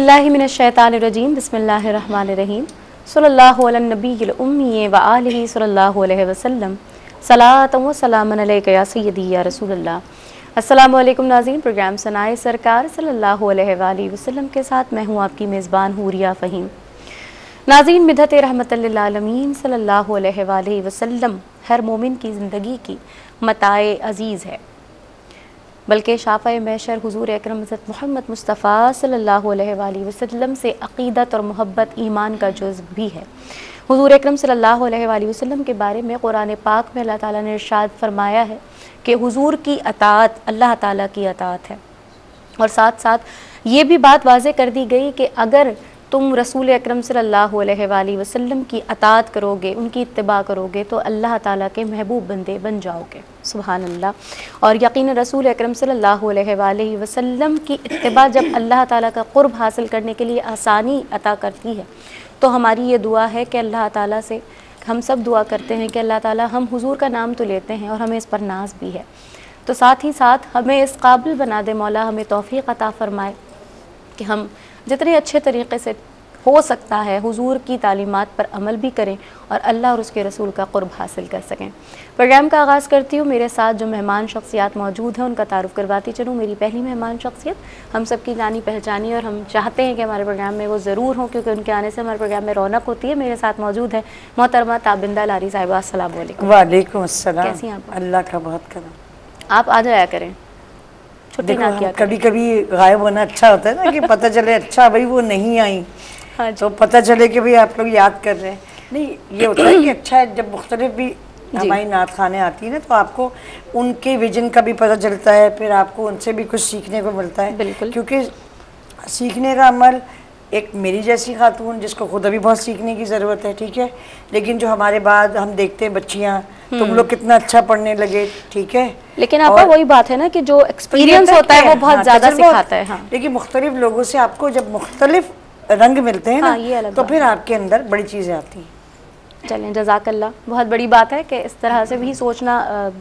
बिस्मिल्लाहिमिनश्शैतानिर्रजीम बिस्मिल्लाहिर्रहमानिर्रहीम सल्लल्लाहु अला नबीय्यिल उम्मी व आलिहि सल्लल्लाहु अलैहि वसल्लम सलातन व सलामन अलैका या सय्यदी या रसूलल्लाह। अस्सलामु अलैकुम नाज़रीन, प्रोग्राम सनाए सरकार सल्लल्लाहु अलैहि वसल्लम के साथ मैं हूँ आपकी मेज़बान हुरिया फ़हीम। नाज़रीन, मिदहत रहमतल लिल आलमीन सल्लल्लाहु अलैहि वसल्लम हर मोमिन की ज़िंदगी की मताए अज़ीज़ है, बल्कि शाफ़ाए महशर हुज़ूर अकरम हज़रत मोहम्मद मुस्तफ़ा सल्लल्लाहु अलैहि वसल्लम से अक़ीदत और मोहब्बत ईमान का जुज़्व भी है। हुज़ूर अकरम सल्लल्लाहु अलैहि वसल्लम के बारे में कुरान पाक में अल्लाह ताला ने इरशाद फरमाया है कि हुज़ूर की अताअत अल्लाह ताला की अताअत है, और साथ साथ ये भी बात वाज़े कर दी गई कि अगर तुम रसूल अकरम सल्लल्लाहु अलैहि वसल्लम की अताअत करोगे, उनकी इत्तिबा करोगे तो अल्लाह ताला के महबूब बंदे बन जाओगे। सुभान अल्लाह। और यकीनन रसूल अकरम सल्लल्लाहु अलैहि वसल्लम की इत्तिबा जब अल्लाह ताला का क़ुर्ब हासिल करने के लिए आसानी अता करती है, तो हमारी ये दुआ है कि अल्लाह ताला से हम सब दुआ करते हैं कि अल्लाह ताला, हम हुज़ूर का नाम तो लेते हैं और हमें इस पर नाज भी है, तो साथ ही साथ हमें इस काबिल बना दे मौला, हमें तौफ़ीक़ अता फ़रमाए कि हम जितने अच्छे तरीक़े से हो सकता है हुज़ूर की तालीमात पर अमल भी करें और अल्लाह और उसके रसूल का क़ुर्ब हासिल कर सकें। प्रोग्राम का आगाज़ करती हूँ। मेरे साथ जो मेहमान शख्सियात मौजूद हैं उनका तारुफ़ करवाती चलूँ। मेरी पहली मेहमान शख्सियत हम सब की जानी पहचानी और हम चाहते हैं कि हमारे प्रोग्राम में वो ज़रूर हों, क्योंकि उनके आने से हमारे प्रोग्राम में रौनक होती है। मेरे साथ मौजूद है मोहतरमा ताबिंदा लारी साहिबा। अस्सलाम वालेकुम। वालेकुम अस्सलाम। कैसी हैं आप? अल्लाह का बहुत करम। आप आ जाया करें, छुट्टी ना किया कभी कभी गायब होना अच्छा होता है ना कि पता चले अच्छा भाई वो नहीं आई, हाँ तो पता चले कि भाई आप लोग याद कर रहे हैं। नहीं, ये होता है कि अच्छा है जब मुख्तलिफ भी हमारी नात खाने आती है ना, तो आपको उनके विजन का भी पता चलता है, फिर आपको उनसे भी कुछ सीखने को मिलता है। बिल्कुल। क्योंकि सीखने का अमल एक मेरी जैसी खातून जिसको खुद अभी बहुत सीखने की ज़रूरत है, ठीक है, लेकिन जो हमारे बाद हम देखते हैं बच्चियाँ, तुम लोग कितना अच्छा पढ़ने लगे, ठीक है, लेकिन आपका वही बात है ना कि जो एक्सपीरियंस होता है वो बहुत ज़्यादा सिखाता है। हाँ। लेकिन मुख्तलिफ लोगों से आपको जब मुख्तलिफ रंग मिलते हैं हाँ, ना, तो फिर आपके अंदर बड़ी चीज़ें आती हैं। चलें, जज़ाकल्लाह। बहुत बड़ी बात है कि इस तरह से भी सोचना,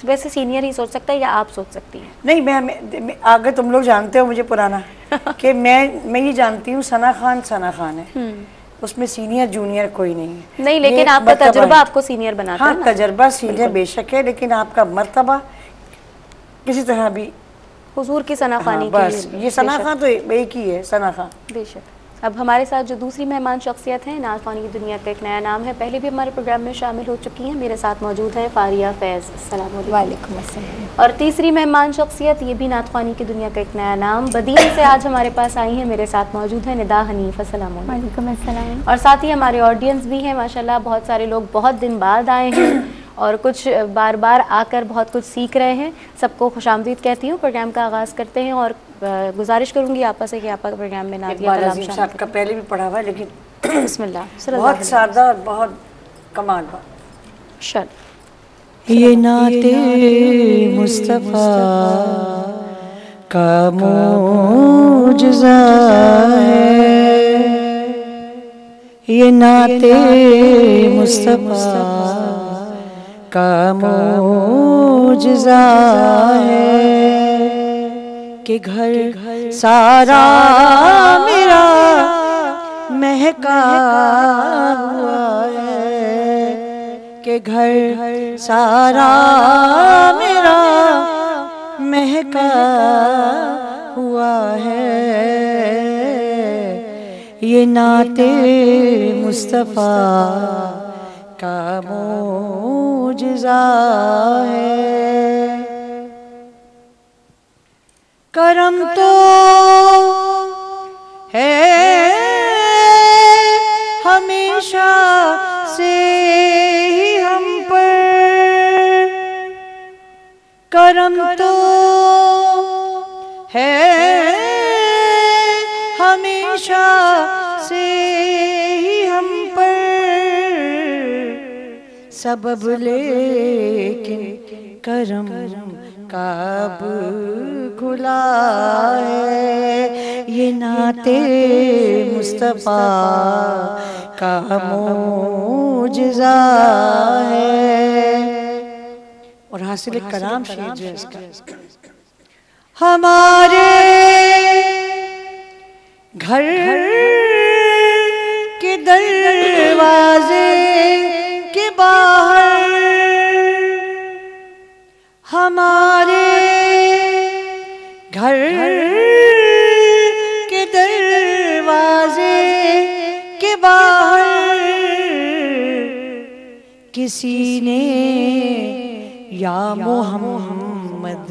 वैसे सीनियर ही सोच सकता है या आप सोच सकती हैं? नहीं, मैं आगे तुम लोग जानते हो मुझे पुराना कि मैं ये जानती हूँ सना खान है, उसमें सीनियर जूनियर कोई नहीं है। नहीं, लेकिन आपका तजुर्बा आपको सीनियर बनाता है। हाँ, तजुर्बा सीनियर बेशक है, लेकिन आपका मर्तबा किसी तरह भी हुजूर की सना खानी की, बस ये सना खान तो एक ही है, सना खान। बेशक। अब हमारे साथ जो दूसरी मेहमान शख्सियत हैं, नात ख़वानी की दुनिया का एक नया नाम है, पहले भी हमारे प्रोग्राम में शामिल हो चुकी हैं। मेरे साथ मौजूद हैं फ़ारिया फैज़। अस्सलाम वालेकुम। और तीसरी मेहमान शख्सियत, ये भी नात ख़वानी की दुनिया का एक नया नाम, बदीन से आज हमारे पास आई हैं। मेरे साथ मौजूद हैं निदा हनीफ। अस्सलाम वालेकुम। और साथ ही हमारे ऑडियंस भी हैं माशाल्लाह, बहुत सारे लोग बहुत दिन बाद आए हैं और कुछ बार बार आकर बहुत कुछ सीख रहे हैं। सबको खुशामदीद कहती हूँ। प्रोग्राम का आगाज़ करते हैं और गुजारिश करूँगी आपस से कि आपका प्रोग्राम में नातिया कलाम शामिल का पहले भी पढ़ा हुआ है, लेकिन बिस्मिल्लाह। बहुत सादा और बहुत कमाल बात। चल, ये नाते मुस्तफ़ा का मोजज़ा है, ये नाते मुस्तफ़ा का मोजज़ा है कि घर सारा मेरा महका हुआ है, कि घर सारा मेरा महका हुआ है, ये नाते मुस्तफ़ा का मोजज़ा है। करम तो है हमेशा से ही हम पर, करम तो है हमेशा से ही हम पर, सबब लेकिन करम काब खुला है, ये नाते मुस्तफ़ा का मोजज़ा है। और हासिल कलाम शेर जो है इसका, हमारे घर के दरवाजे के बाहर हमारे घर के दरवाजे के बाहर किसी ने या मोहम्मद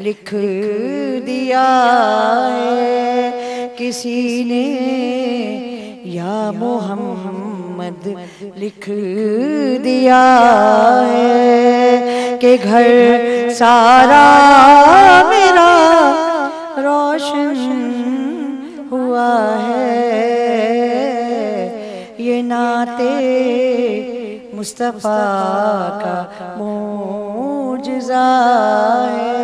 लिख दिया है, किसी ने या मोहम्मद लिख दिया है कि घर सारा मेरा रोशन हुआ है। ये नाते मुस्तफ़ा का मोजज़ा है।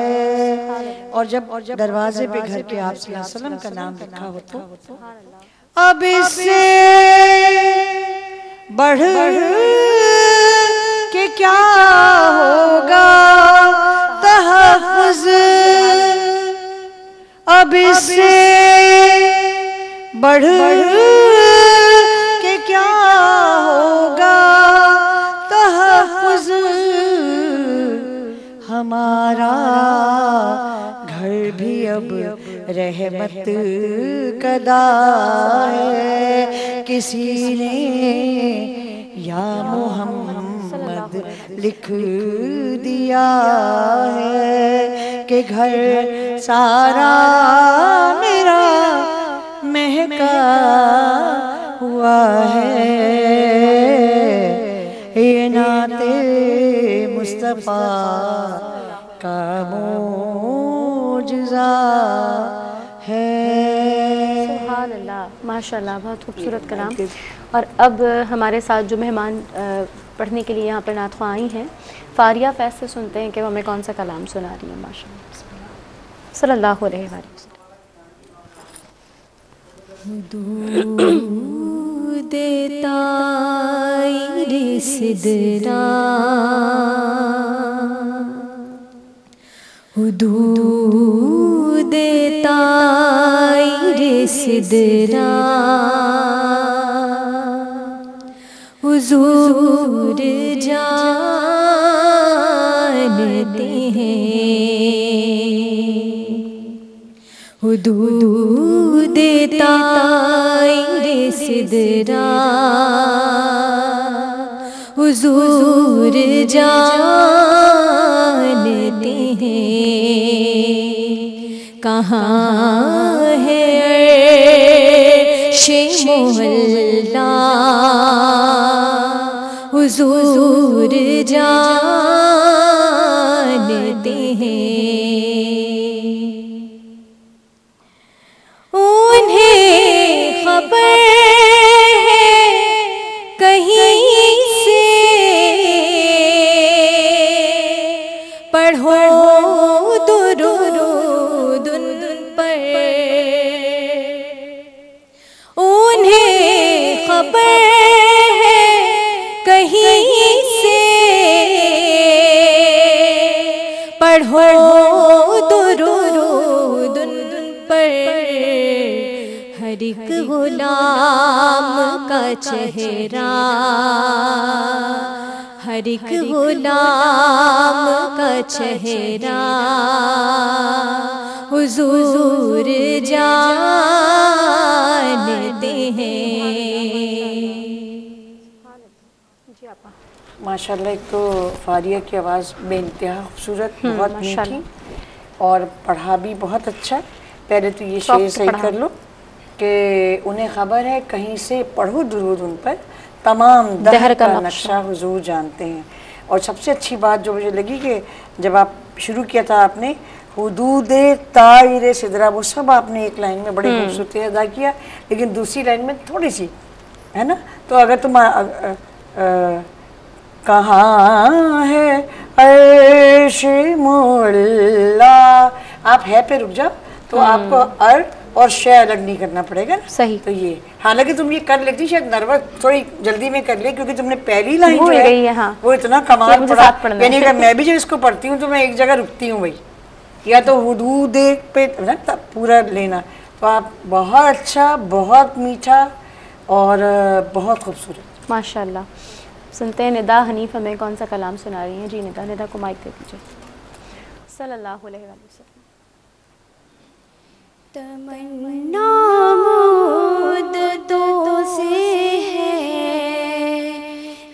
और जब दरवाजे पे घर के आप सल्लल्लाहु अलैहि वसल्लम का नाम लिखा हो तो अब इससे बढ़ के क्या होगा तहफ़्फ़ुज़, अब इससे बढ़ के क्या होगा तहफ़्फ़ुज़। हमारा घर भी अब रहमत कदा है, किसी ने या मोहम्मद लिख दिया है कि घर सारा मेरा महका हुआ है। ये नाते मुस्तफ़ा का मोजज़ा है। सुभान अल्लाह, माशाल्लाह, बहुत खूबसूरत कलाम। और अब हमारे साथ जो मेहमान पढ़ने के लिए यहाँ पर नात ख़्वां आई हैं, फारिया फैज़ से सुनते हैं कि वो हमें कौन सा कलाम सुना रही है। माशाल्लाह, सल्लल्लाहु अलैहि वसल्लम। दूध ताईर सिदरा, दूध ताईर सिदरा, हुजूर जानते हैं। दूध ताईर सिदरा, हुजूर जानते हैं। कहाँ है अर्शे मुअल्ला, हुजूर जानते हैं। उन्हें खबर है कहीं से, पढ़ो दुरूद उन पर। उन्हें खबर है कहीं से, पढ़ो दुरूद उन पर। हर एक गुलाम का चेहरा, हर एक गुलाम का चेहरा, हुजूर जानते हैं। माशाल्लाह, एक तो फारिया की आवाज़ बेइंतहा खूबसूरत, बहुत मीठी और पढ़ा भी बहुत अच्छा। पहले तो ये शेर सही कर लो कि उन्हें खबर है कहीं से, पढ़ो दुरूद उन पर, तमाम दहर का नक्शा हुजूर जानते हैं। और सबसे अच्छी बात जो मुझे लगी कि जब आप शुरू किया था आपने हुदूद ताइर सिदरा, वो सब आपने एक लाइन में बड़ी खूबसूरती अदा किया, लेकिन दूसरी लाइन में थोड़ी सी है ना। तो अगर तुम कहाँ है अर्शे मुअल्ला, आप है पे रुक जाओ तो आपको अर और शे अलग नहीं करना पड़ेगा ना। सही। तो ये हालांकि तुम ये कर लेती, शायद नर्वस थोड़ी जल्दी में कर ले, क्योंकि तुमने पहली लाइन जो है हाँ। वो इतना कमाल पढ़ा। यानी कि मैं भी जब इसको पढ़ती हूँ तो मैं एक जगह रुकती हूँ भाई, या तो हुदूद पे ना पूरा लेना, तो आप बहुत अच्छा, बहुत मीठा और बहुत खूबसूरत। माशाल्लाह। सुनते हैं निदा हनीफ हमें कौन सा कलाम सुना रही हैं। जी निदा, निदा को माइक दे दीजिए। सल्लल्लाहु अलैहि वसल्लम। तमन्ना मुद्दतों से है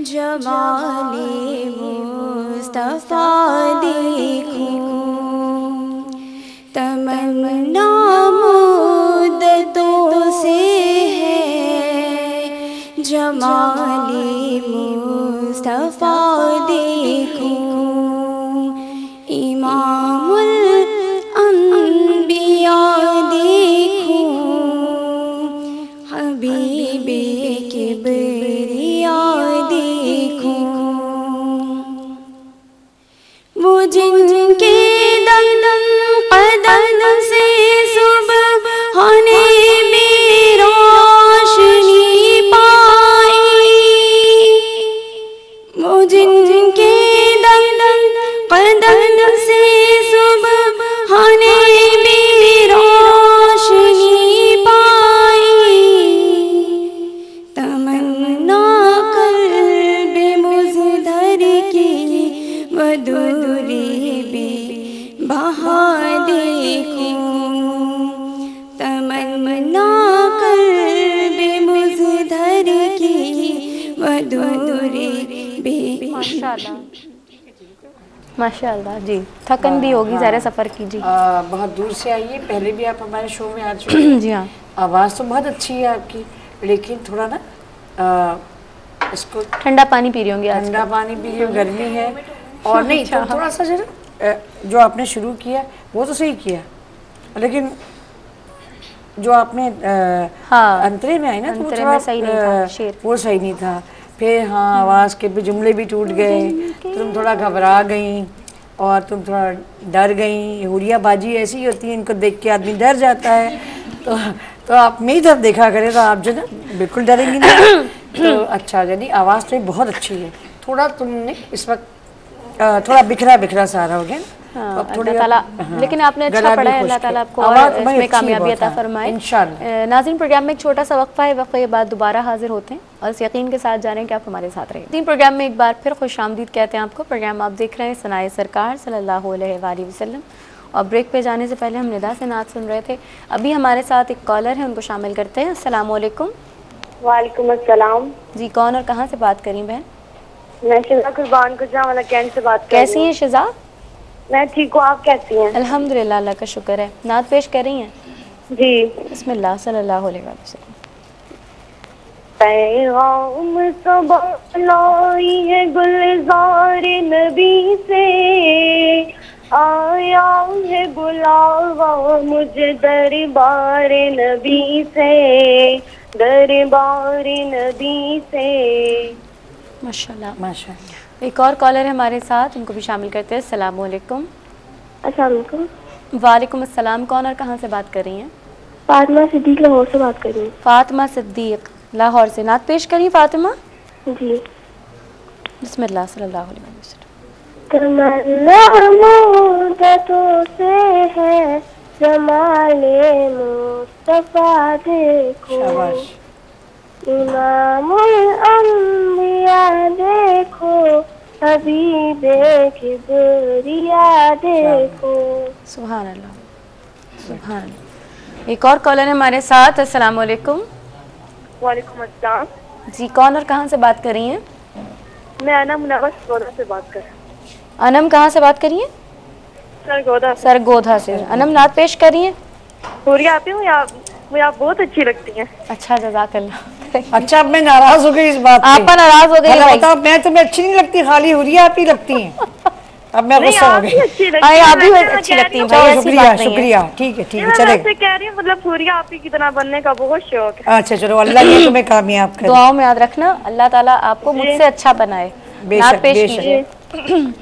जमाले मुस्तफा देखूं, तमन्ना मुद्दतों से है जमाले मुस्तफा देखूं, इमामुल अंबिया देखूं, हबीबे किबरिया देखूं, वो जिनके दम कदम से सुबहाने में रोशनी पाई, वो जिनके दम कदम से सुबहाने में रोशनी पाई, तमन्ना कल्बे मुज़दर की वदूरी बे बहा देखूं, तमन्ना कल्बे मुज़दर की वदूरी बे। माशाल्लाह माशाल्लाह। जी थकन भी होगी ज़रा सफ़र की। जी बहुत दूर से आई है, पहले भी आप हमारे शो में आ चुके हैं। जी हाँ, आवाज़ तो बहुत अच्छी है आपकी, लेकिन थोड़ा ना इसको ठंडा पानी पी रही होंगी आज। ठंडा पानी पी रही, गर्मी है। और नहीं तो थोड़ा सा जरा जो आपने शुरू किया वो तो सही किया, लेकिन जो आपने हाँ, अंतरे में आई ना, तो वो अंतरे थोड़ा में सही नहीं था, शेर। वो सही नहीं था। फिर हाँ, आवाज़ के जुमले भी टूट गए, तुम थोड़ा घबरा गई और तुम थोड़ा डर गई। हुरिया बाजी ऐसी ही होती है, इनको देख के आदमी डर जाता है। तो आप मेरी तरफ देखा करें तो आप जो ना बिल्कुल डरेंगी नहीं। तो अच्छा, यानी आवाज़ तो बहुत अच्छी है। थोड़ा तुमने इस वक्त थोड़ा बिखरा बिखरा सारा हो गया ना। हाँ, तो अब थोड़ी अल्लाह ताला, हाँ, लेकिन आपने अच्छा गला भी पढ़ा है, खुश्क अल्लाह ताला आपको आवाज़ और भाई इसमें अच्छी कामयाबी बहुत अता है, फरमाए इंशाल्लाह। नाज़रीन, प्रोग्राम में एक छोटा सा वक्फा है, वक्फे के बाद दोबारा हाजिर होते हैं और इस यकीन के साथ जानें कि आप हमारे साथ रहें। तीन प्रोग्राम में एक बार फिर खुश आमदीद कहते हैं आपको। प्रोग्राम आप देख रहे हैं सनाए सरकार सल्लल्लाहु अलैहि वसल्लम। और ब्रेक पे जाने से पहले हम निदा से नात सुन रहे थे। अभी हमारे साथ एक कॉलर है, उनको शामिल करते हैं। अस्सलाम वालेकुम। वालेकुम अस्सलाम। जी, कौन और कहाँ से बात करी बहन? मैं शिजा कुर्बान गुजरांवाला कैंट से बात कर रही कैसी हैं शिजा? मैं ठीक हूँ, आप कैसी हैं? अल्हम्दुलिल्लाह, अल्लाह का शुक्र है। नात पेश कर रही हैं? जी। बिस्मिल्लाह सल्लल्लाहु अलैहि वसल्लम। पैगाम सबा लाई है गुलजार नबी से, आया है बुलावा मुझे दरबार नबी से, दरबार नबी से। माशाल्लाह माशाल्लाह। एक और कॉलर है हमारे साथ, उनको भी शामिल करते हैं। अस्सलाम वालेकुम। अस्सलाम वालेकुम। वालेकुम अस्सलाम। कौन और कहाँ से बात कर रही हैं? फातिमा सिद्दीक लाहौर से बात कर रही हूँ। फातिमा सिद्दीक लाहौर से। नात पेश करी फातिमा। जी। बिस्मिल्लाह सल्लल्लाहु अलैहि वसल्लम। तमन्ना मुद्दतों से है जमाले मुस्तफा देखो, शाबाश। इमामुल अंबिया देखो, हबीबे किबरिया देखो। सुभान अल्लाह सुभान अल्लाह। एक और कॉलर है हमारे साथ। अस्सलाम वालेकुम। वालेकुम अस्सलाम। जी, कौन और कहाँ से बात कर रही हैं? मैं अनम मुनव्वर सरगोधा से बात कर रही हूँ। अनम कहाँ से बात करिए? सरगोधा से। अनम नात पेश करिए। पूरी आती हूँ या मुझे आप बहुत अच्छी लगती हैं। अच्छा, जज़ाकल्लाह। अच्छा, अब मैं नाराज हो गई इस बात आप पे। नाराज हो गई भाई। बताओ, मैं तुम्हें अच्छी नहीं लगती, खाली हुरिया आप ही लगती हैं। अब मैं गुस्सा हो गई। अरे आप भी अच्छी लगती हैं भाई, ऐसी शुक्रिया बात नहीं है। शुक्रिया, ठीक है ठीक है, मैं चलेगा। वैसे कह रही हूँ, मतलब पूरी आप ही की तरह बनने का बहुत शौक है। अच्छा चलो, अल्लाह ने तुम्हें कामयाब करे। दुआओं में याद रखना, अल्लाह ताला आपको मुझसे अच्छा बनाए। बेशक, नात पेश बेशक। कीजिए।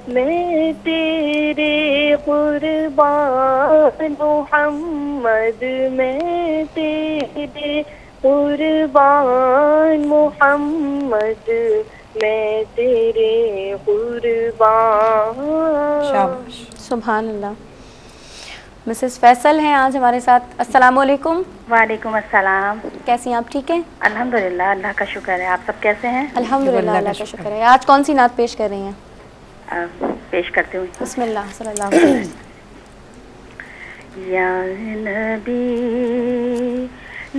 मैं तेरे कुर्बान मोहम्मद, मैं तेरे कुर्बान मोहम्मद, मैं तेरे कुर्बान। शाबाश। सुभान अल्लाह। मिसेस फैसल हैं आज हमारे साथ। अस्सलाम वालेकुम। वालेकुम अस्सलाम। कैसी हैं आप? ठीक हैं? अल्हम्दुलिल्लाह, अल्लाह का शुक्र है। आप सब कैसे हैं? अल्हम्दुलिल्लाह, अल्लाह का शुक्र है। आज कौन सी नात पेश कर रही हैं? पेश करती हूँ। बिस्मिल्लाह सल्लल्लाहु अलैहि वसल्लम। या नबी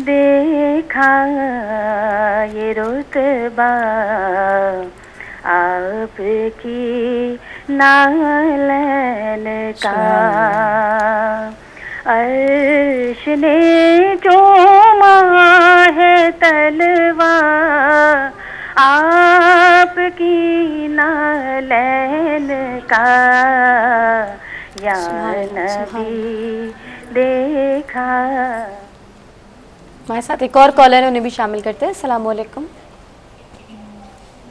देखा ये रुतबा आपकी नालन का, अर्श ने चूमा है तलवा आपकी नालन का, या नबी देखा। हमारे साथ एक और कॉलर है, उन्हें भी शामिल करते हैं। अस्सलाम वालेकुम।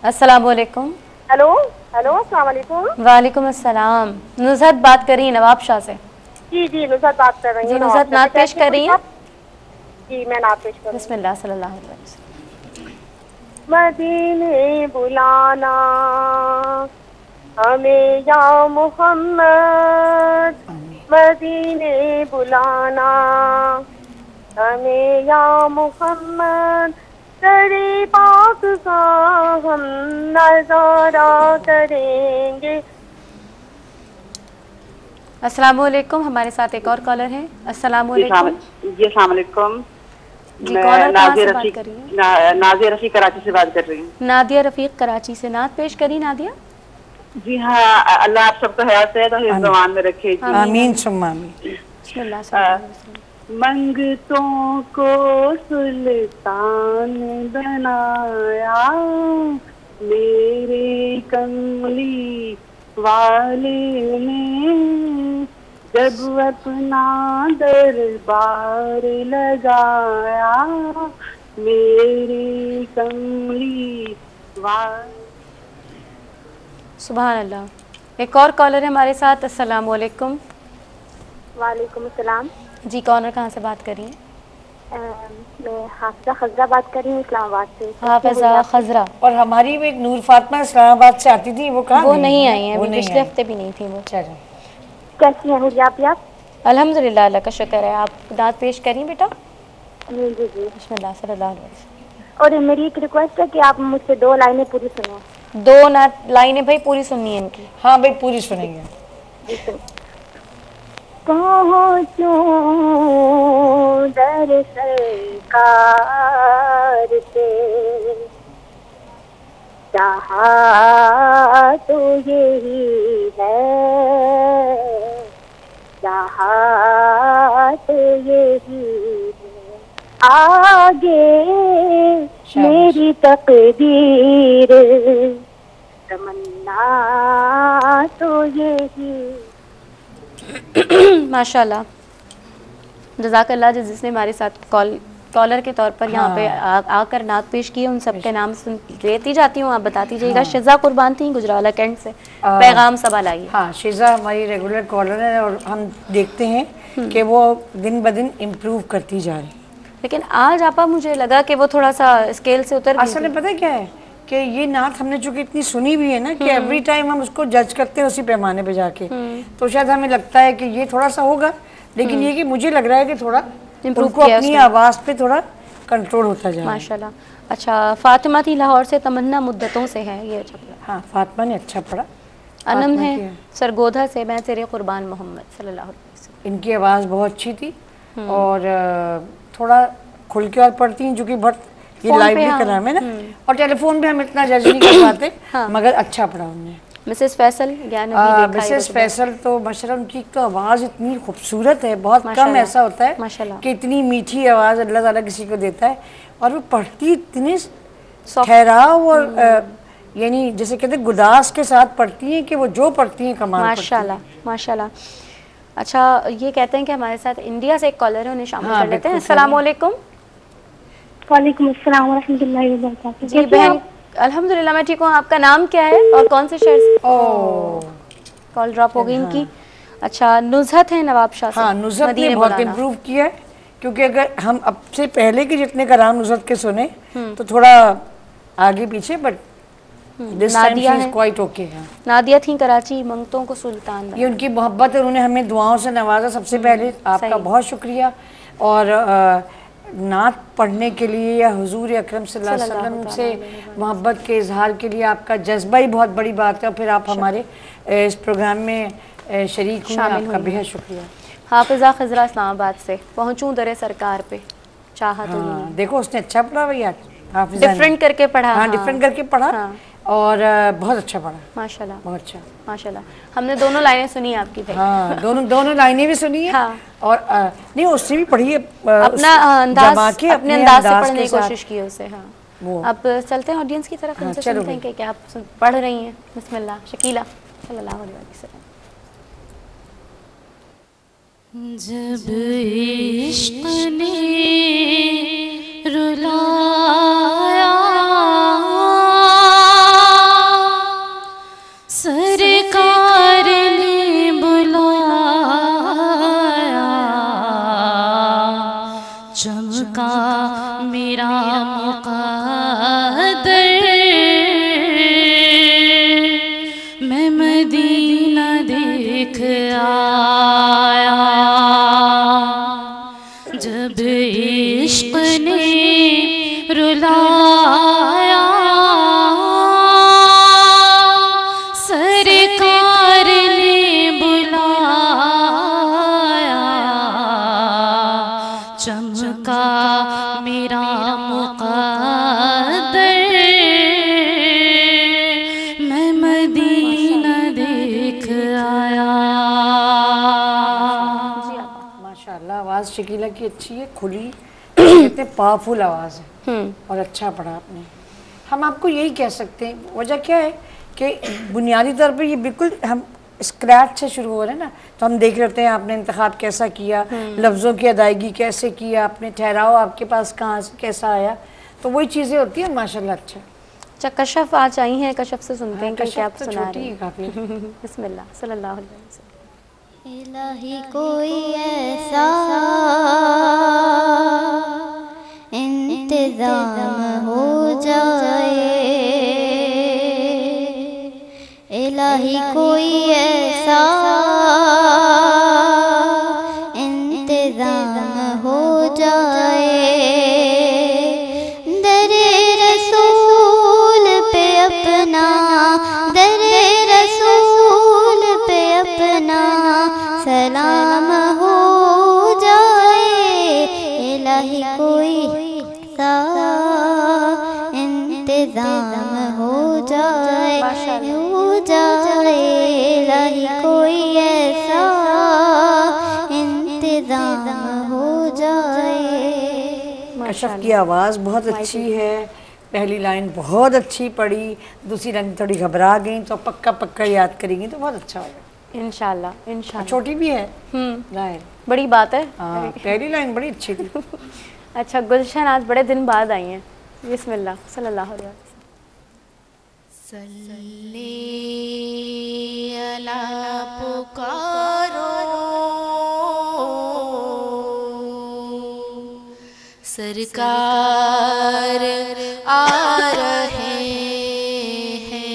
अस्सलाम वालेकुम। हेलो हेलो, अस्सलाम वालेकुम। वालेकुम अस्सलाम। नुज़हत बात कर रही हैं नवाब शाह से। जी जी, नुसरत बात कर रही जी हूँ। नुज़हत नात पेश कर रही हैं? जी मैं नात पेश कर रही हूँ। बिस्मिल्लाह सल्लल्लाहु अलैहि वसल्लम। मदीने बुलाना हमें या मोहम्मद, मदीने बुलाना हमें या मोहम्मद, तेरी पाक का हम नजारा करेंगे। अस्सलाम वालेकुम। हमारे साथ एक और कॉलर है। अस्सलाम वालेकुम। जी अस्सलाम वालेकुम। जी, मैं कॉलर कहाँ से नाज़िया बात रफ़ीक कर रही हैं? नाज़िया रफ़ीक कराची से बात कर रही हूँ। नादिया रफ़ीक कराची से। नात पेश करी नादिया। जी हाँ, अल्लाह आप सबको हयात है तो ज़बान में रखे जी। आमीन सुम्मा आमीन। बिस्मिल्लाह सल्लल्लाहु अलैहि वसल्लम। मंगतों को सुल्तान बनाया, मेरे कमली वाले ने जब अपना दरबार लगाया, मेरे कमली वाले। सुभान अल्लाह। एक और कॉलर है हमारे साथ। अस्सलाम वालेकुम। वालेकुम अस्सलाम। जी, कॉलर कहाँ से बात कर रही हैं? मैं हाफिजा खजरा बात कर रही हूँ इस्लामाबाद से। हाफिजा खजरा। और हमारी भी एक नूर फातिमा इस्लामाबाद से आती थी, वो कहाँ वो गई? नहीं आई हैं वो अभी, नहीं पिछले आई। हफ्ते भी नहीं थी वो। चलो कैसी हैं हुलिया आप? अल्हम्दुलिल्लाह, अल्लाह का शुक्र है। आप दात पेश करी बेटा। जी जी जी। बिस्मिल्लाह सल्लल्लाहु अलैहि वसल्लम। और मेरी एक रिक्वेस्ट है कि आप मुझसे 2 लाइनें पूरी सुनिए। 2 लाइनें भाई पूरी सुननी है इनकी। हाँ भाई पूरी सुनेंगे। जी सुनिए। पहुँचूं दर सरकार से, चाहा तो यही है, चाहा तो यही है, आगे मेरी तकदीर, तमन्ना तो यही। माशाल्लाह, जज़ाकल्लाह। जिसने हमारे साथ कॉलर के तौर पर यहाँ पे आकर नात पेश की है, उन सब के नाम सुन लेती जाती हूँ। आप बताती जाइएगा। शिजा कुर्बान थी गुजराला कैंट से। पैगाम सबा लाइए। हाँ, शिजा हमारी रेगुलर कॉलर है और हम देखते हैं कि वो दिन ब दिन इम्प्रूव करती जा रही है। लेकिन आज आपा मुझे लगा कि वो थोड़ा सा स्केल से उतर गई असल थी। में पता है क्या है कि ये नात हमने चूंकि इतनी सुनी भी है ना कि एवरी टाइम हम उसको जज करते हैं उसी पैमाने पे जाके, तो शायद हमें लगता है कि ये थोड़ा सा होगा, लेकिन ये कि मुझे लग रहा है कि थोड़ा Improve उनको किया अपनी उसने। आवाज़ पे थोड़ा कंट्रोल होता जा रहा है। माशाल्लाह। अच्छा, फातिमा थी लाहौर से, तमन्ना मुद्दतों से है। ये अच्छा पड़ा। हाँ, फातिमा ने अच्छा पढ़ा। अनम फातिमा है की सरगोधा से, मैं तेरे कुर्बान मोहम्मद सल्लल्लाहु अलैहि वसल्लम। इनकी आवाज़ बहुत अच्छी थी और थोड़ा खुल के और पढ़ती हैं, जो कि बहुत ये फोन पे लाइव भी हाँ। कलाम है ना, और टेलीफोन पे हम इतना जज नहीं कर पाते। मगर अच्छा पढ़ा उन्होंने। मिसेस फैसल ज्ञान अभी देखा है मिसेस वो तो फैसल तो माशाल्लाह उनकी तो आवाज़ इतनी खूबसूरत है, बहुत कम माशाल्लाह, ऐसा होता है माशाल्लाह। कि इतनी मीठी आवाज़ अल्लाह ताला किसी को देता है। और वो पढ़ती इतने Soft। ठहराव और यानी जैसे कहते हैं गुदास के साथ पढ़ती हैं कि वो जो पढ़ती हैं कमाल पढ़ती हैं। माशाल्लाह, माशाल्लाह। अच्छा, ये कहते हैं कि हमारे साथ इंडिया से एक कॉलर है, उन्हें शामिल कर लेते हैं। अस्सलाम वालेकुम। वालेकुम अस्सलाम वरहमतुल्लाहि वबरकातुहू। जी बहन, अल्हम्दुलिल्लाह मैं ठीक हूँ। आपका नाम क्या है और कौन से शहर से? कॉल ड्रॉप हो गई इनकी। अच्छा, नुज़हत है नवाब शाह से। हाँ, नुज़हत ने मदीने बहुत बुलाना। इम्प्रूव किया है, क्योंकि अगर हम अब से पहले के जितने कलाम नुज़हत के सुने तो थोड़ा आगे पीछे, but this time Nadia she is है। Quite okay. नादिया थी कराची, मंगतों को सुल्तान बनाया। ये उनकी मोहब्बत है, उन्होंने हमें दुआओं से नवाजा। सबसे पहले आपका सही। बहुत शुक्रिया। और नात पढ़ने के लिए या हुजूर अकरम सल्लल्लाहु अलैहि वसल्लम से मोहब्बत के इजहार के लिए आपका जज्बा ही बहुत बड़ी बात है। और फिर आप हमारे इस प्रोग्राम में शरीक हुए, आपका बेहद शुक्रिया। हाफिज़ा खज़रा इस्लामाबाद से पहुँचूँ दरे सरकार पे, चाहा तो हाँ, देखो उसने अच्छा पढ़ा भैया, हाफिज़ा ने। डिफरेंट करके पढ़ा। हाँ, डिफरेंट करके पढ़ा। हाँ। और बहुत अच्छा पढ़ा, माशाल्लाह बहुत अच्छा। माशाल्लाह। हमने दोनों लाइनें सुनी आपकी भाई। हाँ, दोनों लाइनें भी सुनी है। हाँ। और नहीं, उससे भी पढ़ी है, अपना अंदाज, अपने अंदाज से पढ़ने की कोशिश की उसे। हाँ, वो अब चलते हैं ऑडियंस की तरफ, उनसे चलो सुनते हैं कि क्या आप पढ़ रही हैं। बिस्मिल्लाह। शकीला सल्लल्लाहु अलैहि वसल्लम। जब इश्क ने रुलाया सरकार ने बुलाया, चमका मेरा मुक़द्दर, मैं मदीना देख आया। जब इश्क ने रुलाया सरकार ने बुलाया, चमका मेरा मुक़द्दर, मैं मदीना देख आया। माशाल्लाह, आवाज़ शकीला की अच्छी है, खुली, कहते हैं पावरफुल आवाज़ है। और अच्छा पढ़ा आपने। हम आपको यही कह सकते हैं, वजह क्या है कि बुनियादी तौर पे ये बिल्कुल हम स्क्रैच से शुरू हो रहे हैं ना, तो हम देख लेते हैं आपने इंतखाब कैसा किया, लफ्ज़ों की अदायगी कैसे किया आपने, ठहराव आपके पास कहाँ से कैसा आया, तो वही चीज़ें होती हैं माशाल्लाह। अच्छा, कशफ आज आई हैं, कशफ से सुनते हैं कि क्या आप तो सुना छोटी रही है हैं। काफ़ी। बिस्मिल्लाह सल्लल्लाहु अलैहि वसल्लम। इलाही कोई ऐसा इंतज़ाम हो जाए, इलाही कोई ऐसा इंतज़ाम हो जाए, दरे रसूल पे अपना, दरे रसूल पे अपना सलाम हो जाए, इलाही कोई सा इंतज़ाम हो जाए, इलाही कोई ऐसा इंतज़ाम हो जाए। कशफ की आवाज़ बहुत अच्छी है, पहली लाइन बहुत अच्छी पढ़ी, दूसरी लाइन थोड़ी घबरा गई, तो पक्का याद करेंगी तो बहुत अच्छा होगा इंशाल्लाह इंशाल्लाह। छोटी भी है लाइन, बड़ी बात है। हाँ, पहली लाइन बड़ी अच्छी थी। अच्छा, गुलशन आज बड़े दिन बाद आई हैं। बिस्मिल्लाह सल्लल्लाहु अलैहि वसल्लम। सल्ले अला पुकारो सरकार आ रहे हैं,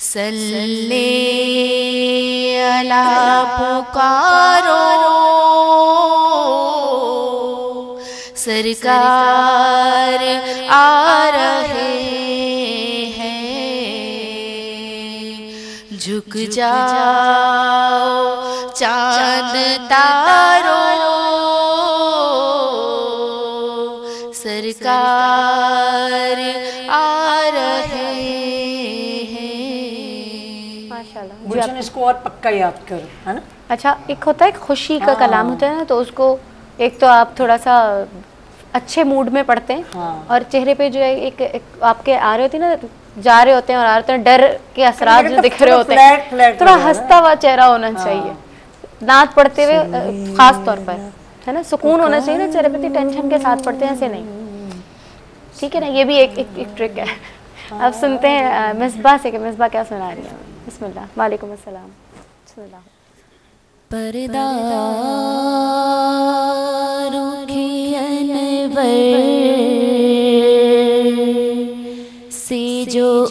सल्ले अला पुकारो सरकार आ रहे हैं, झुक जाओ चांद तारो सरकार आ रहे हैं। माशाल्लाह। गुलशन, इसको और पक्का याद करो, है ना। अच्छा, एक होता है खुशी का कलाम होता है ना, तो उसको एक तो आप थोड़ा सा अच्छे मूड में पढ़ते हैं। और चेहरे पे जो है एक आपके आ रहे होते हैं ना, जा रहे होते हैं और आ रहे होते हैं, डर के असरात जो दिख रहे होते हैं, थोड़ा हंसता हुआ चेहरा होना चाहिए नात पढ़ते हुए, खास तौर पर, है ना। सुकून होना चाहिए ना चेहरे पे, टेंशन के साथ पढ़ते हैं ऐसे नहीं, ठीक है ना। ये भी एक ट्रिक है। अब सुनते हैं मिसबा से कि मिसबा क्या सुना रही है। बिस्मिल्लाह। वालेकुम अस्सलाम। बिस्मिल्लाह। पर्दा रुखी अनवर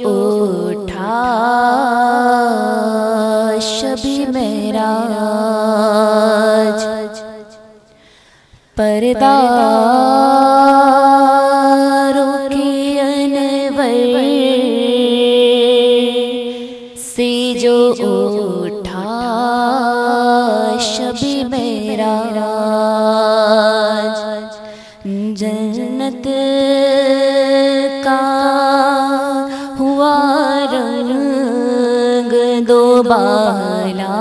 उठा शबी मेराज, पर्दा रोके अनवर से जो उठा शबी मेराज, जन्नत का हुआ रंग दो बाला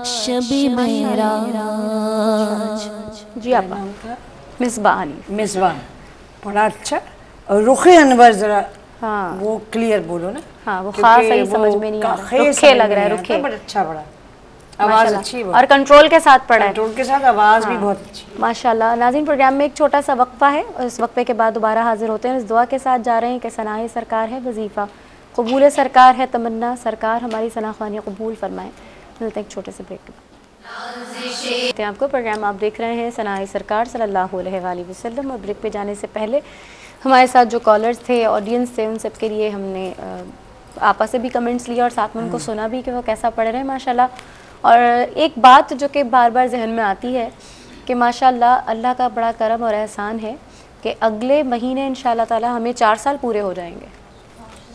शबी मेराज। जी आप मिसबाह अली। मिसबाह, बड़ा अच्छा। और रुखे अनवर जरा हाँ वो क्लियर बोलो ना। हाँ वो खास सही समझ में नहीं आ रहा, रुखे लग रहा है, रुखे। बड़ा अच्छा पड़ा, आवाज अच्छी है और कंट्रोल के साथ पढ़ा है, कंट्रोल के साथ आवाज भी बहुत अच्छी। माशाल्लाह। नाज़रीन, प्रोग्राम में एक छोटा सा वक्फा है और इस वक्फे के बाद दोबारा हाजिर होते हैं। इस दुआ के साथ जा रहे हैं कि सनाए सरकार है वजीफ़ा, कबूल सरकार है तमन्ना, सरकार हमारी सनाख्वानी कबूल फरमाएं। मिलते हैं एक छोटे से ब्रेक के बाद। आपको प्रोग्राम आप देख रहे हैं सनाए सरकार सल्लल्लाहु अलैहि वसल्लम। और ब्रेक पे जाने से पहले हमारे साथ जो कॉलर्स थे, ऑडियंस थे, उन सब के लिए हमने आपस से भी कमेंट्स लिए और साथ में उनको सुना भी कि वो कैसा पढ़ रहे हैं माशाल्लाह। और एक बात जो कि बार बार जहन में आती है कि माशाल्लाह अल्लाह का बड़ा करम और एहसान है कि अगले महीने इंशाल्लाह ताला हमें 4 साल पूरे हो जाएंगे।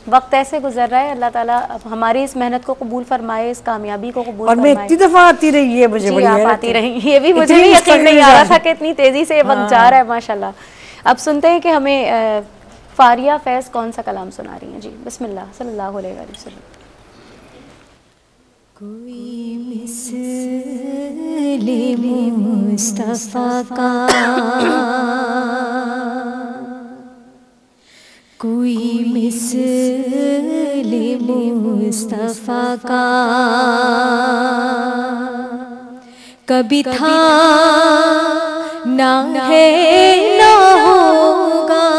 वक्त ऐसे गुजर रहा है, अल्लाह ताला हमारी इस मेहनत को कबूल फरमाए, इस कामयाबी को कबूल और मैं इतनी दफ़ा आती रही है, मुझे बड़ी आप आती रही, ये भी मुझे भी यकीन नहीं आ रहा था कि इतनी तेज़ी से वक्त जा रहा है माशाल्लाह। अब सुनते हैं कि हमें फारिया फैज़ कौन सा कलाम सुना रही हैं। जी बिस्मिल्लाह सल्लल्लाहु अलैहि वसल्लम। कोई मिसले मुस्तफ़ा का, कोई मिसले मुस्तफ़ा का कभी था ना है ना होगा,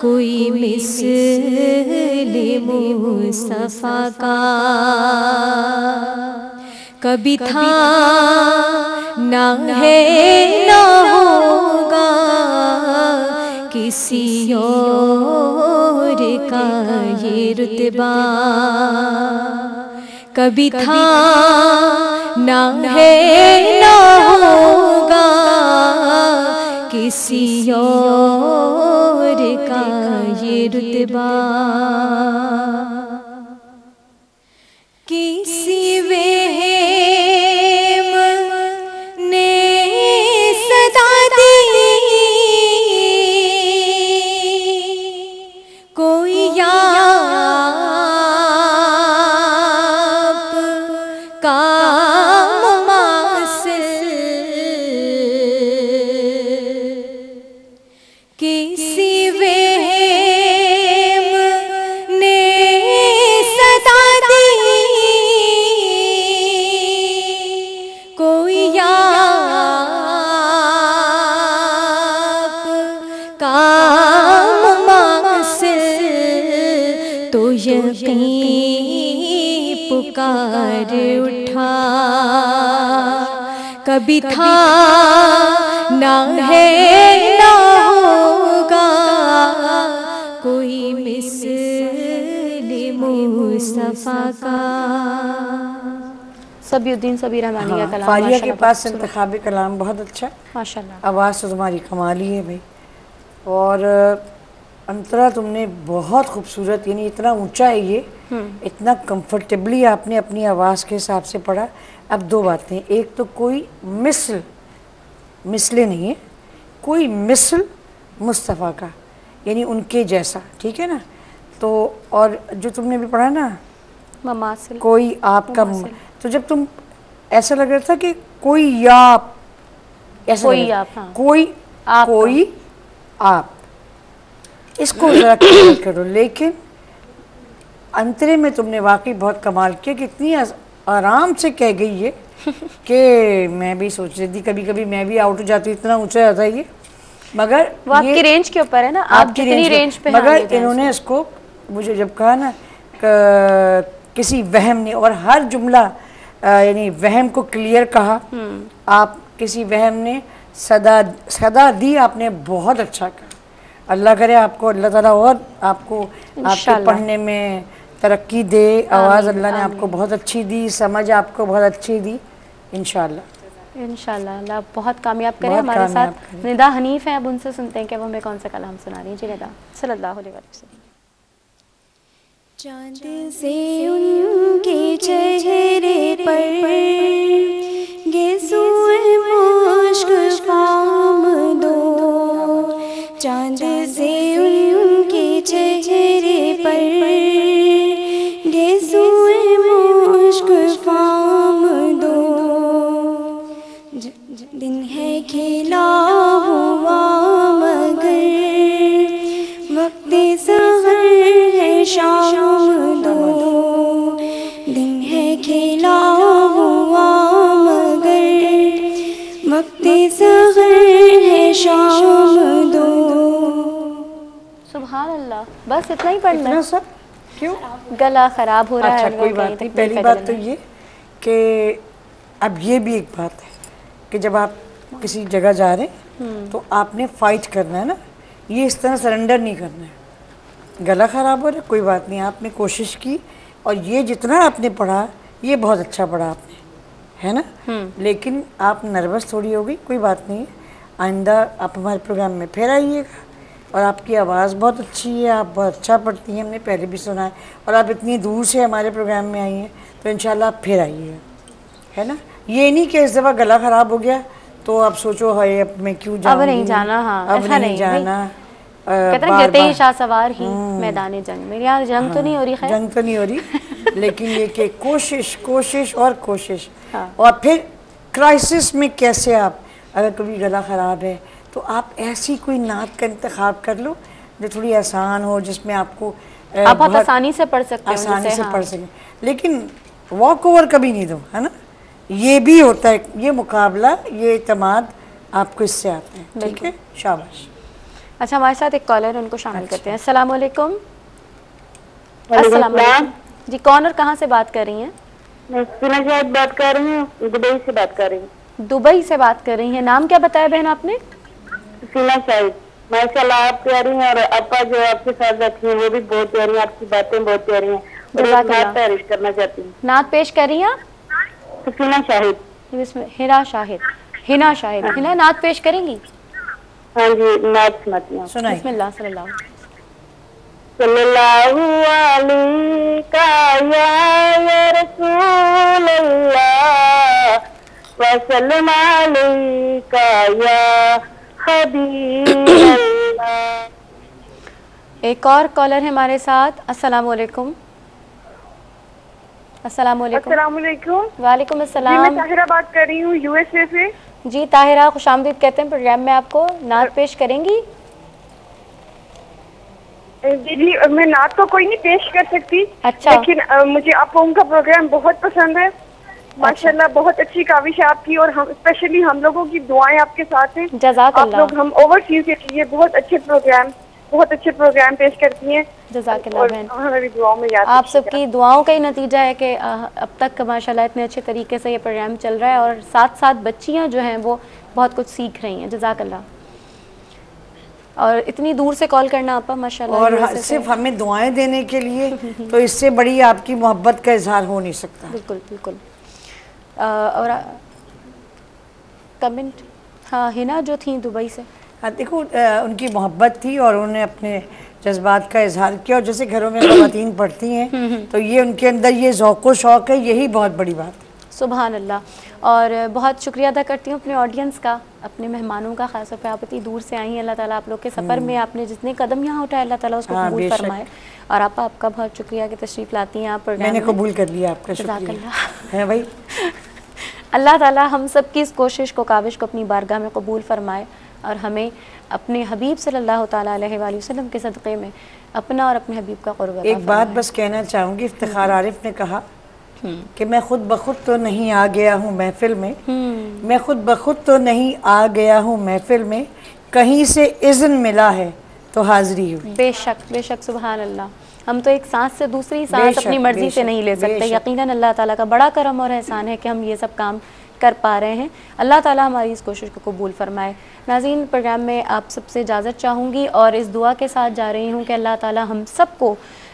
कोई मिसले मुस्तफ़ा का कभी था ना है ना होगा, किसी और का ये रुतबा कभी था ना है ना होगा, किसी और का ये रुतबा। किसी वहम ने सदा दी, कोई आप का मुमासिल, किसी वहम ने सदा दी, कोई आप का मुमासिल, तो यकीन पुकार उठा, कभी था ना है ना होगा, कोई मिसले मुस्तफ़ा का। सबीउद्दीन सबी रहमानी का कलाम फारिया के माशाल्लाह पास इंतखाबी कलाम बहुत अच्छा, माशाल्लाह। आवाज़ तो तुम्हारी कमाल ही है भाई। और अंतरा तुमने बहुत खूबसूरत, यानी इतना ऊंचा है ये, इतना कंफर्टेबली आपने अपनी आवाज़ के हिसाब से पढ़ा। अब दो बातें, एक तो कोई मिसले नहीं है, कोई मिसल मुस्तफ़ा का, यानी उनके जैसा, ठीक है ना। तो और जो तुमने भी पढ़ा ना ममासिल, कोई आपका, तो जब तुम ऐसा लग रहा था कि कोई आप, ऐसा कोई आप, हाँ। कोई आप, कोई आप, इसको जरा क्लियर करो। लेकिन अंतरे में तुमने वाकई बहुत कमाल किया कि इतनी आराम से कह गई ये कि मैं भी सोच रही थी, कभी कभी मैं भी आउट हो जाती, इतना ऊंचा जाता है ये। मगर वो आपकी रेंज के ऊपर है ना, आप कितनी रेंज पे, मगर इन्होंने इसको मुझे जब कहा ना किसी वहम ने, और हर जुमला यानी वहम को क्लियर कहा, आप किसी वहम ने सदा दी, आपने बहुत अच्छा कहा। अल्लाह करे आपको अल्लाह ताला और आपको आपके इंशाल्लाह। पढ़ने में तरक्की दे। आवाज़ अल्लाह ने आपको बहुत अच्छी दी, समझ आपको बहुत अच्छी दी, इंशाल्लाह। इंशाल्लाह अल्लाह बहुत कामयाब करे। बहुत हमारे कामयाब साथ करे। निदा हनीफ है, अब उनसे सुनते हैं कि वो हमें कौन सा कलाम सुना रही है। जी निदा सल्लल्लाहु अलैहि वसल्लम। चांद से उनके चेहरे पर गिसूए मुश्क फाम दो, चांद से उनके चेहरे पर गिसूए मुश्क फाम दो, दिन है खिला हुआ मगर वक्त सहर है शाम दो, दिन है खिला हुआ मगर वक्त सहर है शाम दो। सुभान अल्लाह, बस इतना ही पढ़ना इतना है? सब क्यों? गला खराब हो रहा है। अच्छा कोई बात नहीं। पहली बात तो ये कि अब ये भी एक बात है कि जब आप किसी जगह जा रहे हैं तो आपने फाइट करना है ना, ये इस तरह सरेंडर नहीं करना है। गला ख़राब हो रहा है कोई बात नहीं, आपने कोशिश की और ये जितना आपने पढ़ा ये बहुत अच्छा पढ़ा आपने, है ना। लेकिन आप नर्वस थोड़ी हो गई, कोई बात नहीं है। आइंदा आप हमारे प्रोग्राम में फिर आइएगा। और आपकी आवाज़ बहुत अच्छी है, आप बहुत अच्छा पढ़ती हैं, हमने पहले भी सुना है। और आप इतनी दूर से हमारे प्रोग्राम में आई हैं तो इंशाल्लाह आप फिर आइएगा, है ना। ये नहीं कि इस दफ़ा गला ख़राब हो गया तो आप सोचो हाय अब मैं क्यों जाऊँगी, अब नहीं जाना। हाँ, अब ऐसा नहीं जाना। कहते हैं गिरते ही शाह सवार ही मैदान जंग। मेरे यहाँ जंग तो नहीं हो रही, खैर जंग तो नहीं हो रही लेकिन ये कि कोशिश कोशिश और कोशिश। हाँ। और फिर क्राइसिस में कैसे आप, अगर कभी गला ख़राब है तो आप ऐसी कोई नात का इंतखाब कर लो जो थोड़ी आसान हो, जिसमें आपको आप बहुत आसानी से पढ़ सकते हो, आसानी जैसे से हाँ। पढ़ सकें। लेकिन वॉक ओवर कभी नहीं दो, है ना। ये भी होता है, ये मुकाबला, ये इत्मीनान आपको इससे आता है। ठीक है, शाबाश। अच्छा हमारे साथ एक कॉलर है, उनको शामिल करते हैं। अस्सलाम वालेकुम। वालेकुम अस्सलाम सलाम। वालेकुम जी, कौन और कहाँ से बात कर रही हैं? मैं सीना शाहिद बात कर रही हूँ, दुबई से बात कर रही हूँ। दुबई से बात कर रही हैं। नाम क्या बताया बहन आपने? सीना शाहिद। माशाल्लाह आप प्यारी हैं और अपा जो आपके साथ बैठी हैं वो भी बहुत प्यारी हैं, आपकी बातें बहुत प्यारी हैं। और एक जज़ाकल्लाह। बात तारीफ करना चाहती हूँ। नात पेश कर रही हैं आप? सीना शाहिद। इसमें हिना शाहिद, हिना शाहिद, हिना नात पेश करेंगी? हाँ जी, नात सुनाती हूँ। सुनाइए। बिस्मिल्लाह सल्लल्लाहु सल्लल्लाहु अलैका या रसूल अल्लाह वसल्लम अलैका या हबीब अल्लाह। एक और कॉलर है हमारे साथ। अस्सलाम वालेकुम। अस्सलाम वालेकुम। अस्सलाम वालेकुम। वालेकुम जी मैं अस्सलाम। ताहिरा बात कर रही हूँ यूएसए से। जी ताहिरा, खुशामदीद कहते हैं प्रोग्राम में आपको। नात पेश करेंगी? जी मैं नात तो कोई नहीं पेश कर सकती, अच्छा। लेकिन मुझे आप उनका प्रोग्राम बहुत पसंद है। माशाल्लाह बहुत अच्छी काविश है आपकी, और हम स्पेशली हम लोगों की दुआएं आपके साथ हैं। आप जज़ाकल्लाह। लोग हम ओवरसीज के लिए बहुत अच्छे प्रोग्राम पेश करती हैं। जज़ाकल्लाह और बहन। हमारी दुआओं में याद आप रखिएगा। सबकी दुआओं का ही नतीजा है कि अब तक माशाल्लाह इतने अच्छे तरीके से ये प्रोग्राम चल रहा है और साथ साथ बच्चियां जो हैं वो बहुत कुछ सीख रही हैं। जज़ाकल्लाह। और इतनी दूर से कॉल करना आपा माशाल्लाह। और यूएसए से। सिर्फ हमें दुआएं देने के लिए तो इससे बड़ी आपकी मोहब्बत का इजहार हो नहीं सकता। बिल्कुल बिल्कुल। और कमेंट, हाँ हिना जो थी दुबई से। हाँ देखो, उनकी मोहब्बत थी और उन्होंने अपने जज्बात का इजहार किया। और जैसे घरों में ख़वातीन पढ़ती हैं तो ये उनके अंदर ये ज़ौक़ शौक़ है, यही बहुत बड़ी बात है। सुभान अल्लाह। और बहुत शुक्रिया अदा करती हूँ अपने ऑडियंस का, अपने मेहमानों का, ख़ास तौर पे आप इतनी दूर से आई हैं। अल्लाह ताला आप लोग के सफ़र में आपने जितने कदम यहाँ उठाए अल्लाह ताला उसको हाँ, कबूल बेशक। फरमाए। और आपका बहुत शुक्रिया कि तशरीफ़ लाती हैं आप प्रोग्राम मैंने में। कबूल कर लिया आपका, शुक्रिया जज़ाकल्लाह। है भाई। अल्लाह ताला हम सब की इस कोशिश को, काविश को अपनी बारगाह में कबूल फरमाए और हमें अपने हबीब सल्लल्लाहु ताला अलैहि वसल्लम के सदक़े में अपना और अपने हबीब का क़ुर्ब अता एक बात फरमाए। बस कहना चाहूँगी, इफ्तिखार आरिफ ने कहा कि मैं खुद ब खुद तो नहीं आ गया हूँ महफिल में, मैं खुद ब खुद तो नहीं आ गया हूँ महफिल में, कहीं से इज़्न मिला है तो हाज़िरी हुई। बेशक बेशक, सुभान अल्लाह। हम तो एक सांस से दूसरी सांस बेशक, अपनी मर्जी से बेशक, नहीं ले सकते। बेशक। यकीनन अल्लाह ताला का बड़ा करम और एहसान है कि हम ये सब काम कर पा रहे हैं। अल्लाह ताला हमारी इस कोशिश को कबूल फरमाए। नाज़रीन, प्रोग्राम में आप सबसे इजाज़त चाहूँगी और इस दुआ के साथ जा रही हूँ कि अल्लाह ताला हम सबको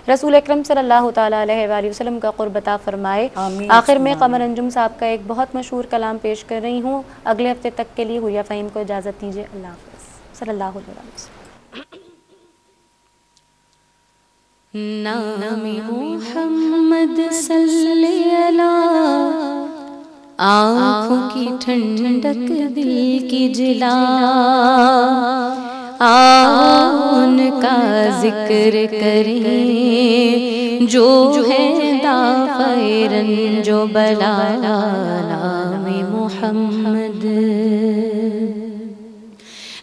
रसूल अकरम सल्लल्लाहु ताला अलैहि वसल्लम का क़ुर्ब अता फ़रमाए। आखिर में क़मर अंजुम साहब का एक बहुत मशहूर कलाम पेश कर रही हूँ। अगले हफ्ते तक के लिए हुरिया फ़हीम को इजाज़त दीजिए। अल्लाह हाफ़िज़। सल्लल्लाहु अलैहि वसल्लम। नाम मोहम्मद सल्लल्लाहु अलैहि, आँखों की ठंडक दिल की जिला, उनका जिक्र करें जो है दाफ़े रंजो बला। नाम मोहम्मद,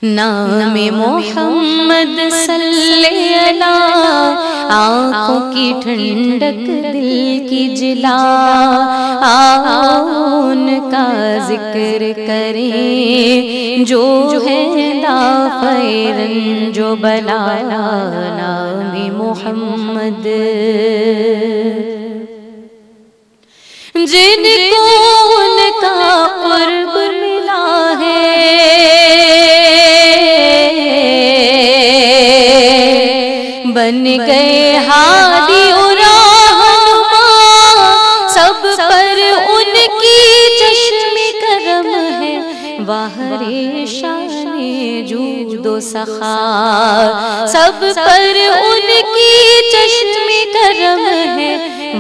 नाम मोहम्मद सल्लल्लाहु, आँखों की ठंडक दिल की जिला, उनका जिक्र करें जो है दाफ़े रंजो बला। नाम मोहम्मद, जिनको उनका क़ुर्ब मिला है, बन गए हादी और रहनुमा, सब पर उनकी चश्मे करम है। वाहरे शाने जूदो सखा, सब पर उनकी चश्मे करम है।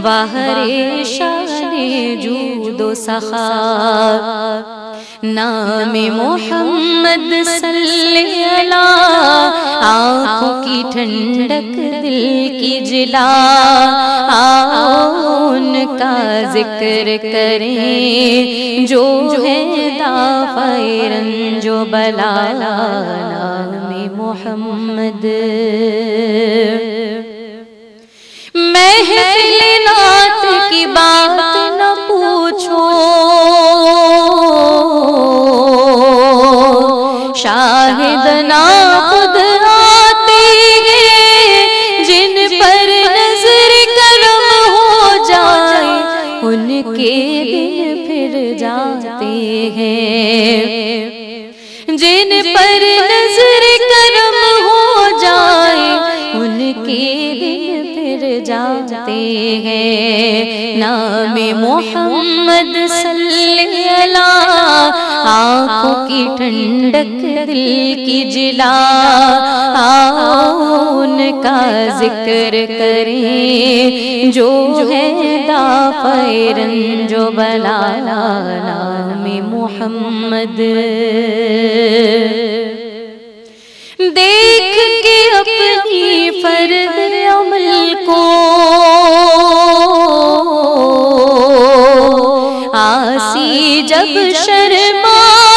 वाहरे शाने जूदो सखा। नाम मोहम्मद सल्लल्लाहु, आँखों की ठंडक दिल की जिला, उनका जिक्र करें जो है दाफ़े रंजो बला। नाम मोहम्मद, महफ़िल नात की बात न पूछो, शाहिद ना खुद आते हैं, जिन पर नजर करम हो जाए, उनके दिन फिर जाते हैं। जिन पर नजर करम हो जाए, उनके दिन फिर जाते हैं। नाम मोहम्मद सल्लल्लाहु, आँखों की ठंडक दिल की जिला, उनका जिक्र करें जो है दाफ़े रंजो बला। नाम मोहम्मद, देख के अपनी फर्द अमल को आसी जब शर्माएंगे,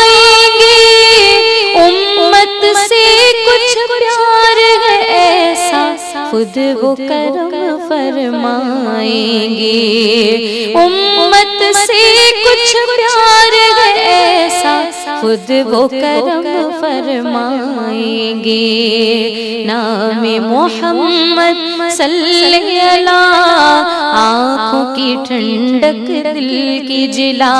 उम्मत से कुछ प्यार है ऐसा, खुद वो करम फरमाएंगे। उम्मत से कुछ प्यार है ऐसा, खुद वो करम फरमाएंगे। नाम मोहम्मद सल्लल्लाहु, आँखों की ठंडक दिल की जिला,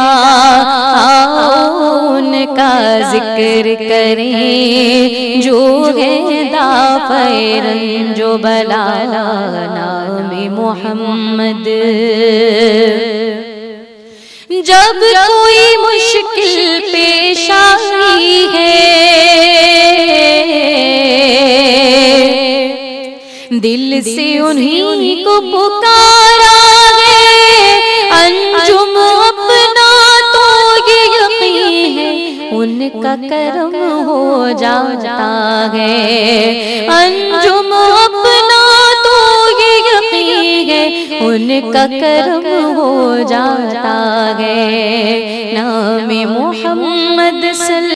उनका जिक्र करें जो है दाफ़े रंजो बला। नाम मोहम्मद, जब कोई मुश्किल पेश आई है, दिल से उन्हीं को पुकारा है। अंजुम अपना तो ये यकीन है, उनका करम हो जाता है। अंजुम अपना तो ये यकीन है, उनका करम हो जाता है। नाम मोहम्मद